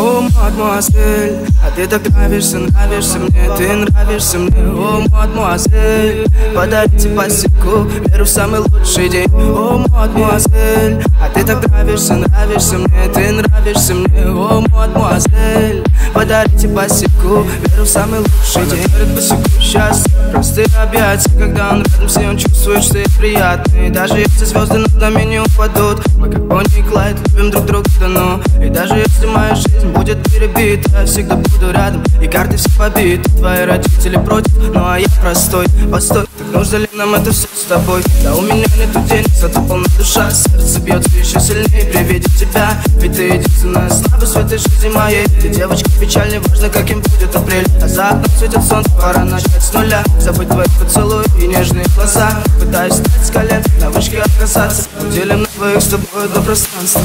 О, мадемуазель, а ты так нравишься, нравишься мне, ты нравишься мне. О, мадемуазель, подарите посеку, веру в самый лучший день. О, мадемуазель, а ты так нравишься, нравишься мне, ты нравишься мне. О, мадемуазель, подарите посеку, веру в самый лучший день. Она дарит посеку счастье, простые объятия. Когда он рядом, все он чувствует, что ей приятно. И даже если звезды над нами не упадут, мы как Бонни и Клайд любим друг друга давно. И даже если моя жизнь будет перебита, я всегда буду рядом, и карты все побиты. Твои родители против, ну а я простой. Постой, так нужно ли нам это все с тобой? Да у меня нету денег, зато полна душа. Сердце бьется еще сильнее при виде тебя. Ведь ты единственная слабость в этой жизни моей. Ты девочка печаль, не важно каким будет апрель. А за окном светит солнце, пора начать с нуля. Забыть твои поцелуи и нежные глаза. Пытаюсь встать с колен, на вышке отказаться. Уделим на двоих с тобой до пространства.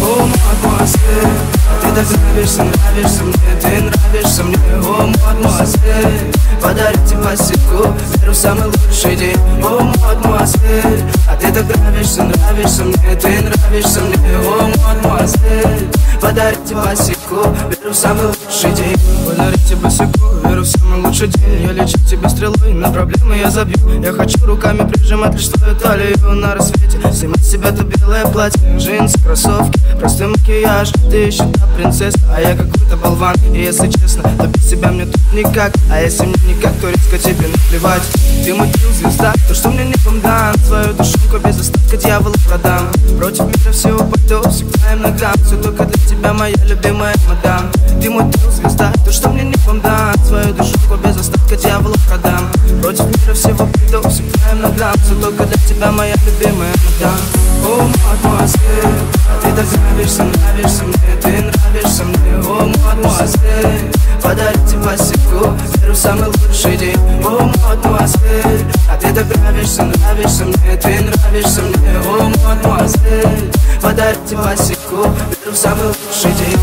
О, мадемуазель, ты так нравишься, нравишься мне, ты нравишься мне. О, мадемуазель, подарите посеку, веру в самый лучший день. О, мадемуазель, а ты так нравишься, нравишься мне, ты нравишься мне. О, мадемуазель, подарите посеку, веру в самый лучший день. Подарите посеку, веру в самый лучший день. Я лечу тебе стрелой, на проблемы я забью. Я хочу руками прижимать лишь твою талию на рассвете. Снимать с себя то белое платье, джинсы, кроссовки, простой макияж. Ты еще та принцесса, а я какой-то болван. И если честно, то без тебя мне тут никак. А если мне никак, то резко тебе наплевать. Ты мой килл, звезда, то, что мне небом дан. Свою душонку без остатка дьяволу продам. Против мира все упаду, всегда им ногам. Все только для тебя, моя любимая мадам. Ты мой килл, звезда, то, что мне небом дан. Свою душонку без остатка дьяволу продам. Против мира всего приду, всегда им ногам. Все только для тебя, моя любимая мадам. О, мадемуазель, ты так нравишься, нравишься мне, ты нравишься мне. О, мадемуазель, подарите посеку, веру в самый лучший день. О, мадемуазель, а ты так нравишься, нравишься мне, ты нравишься мне. О, мадемуазель, подарите посеку, веру в самый лучший день.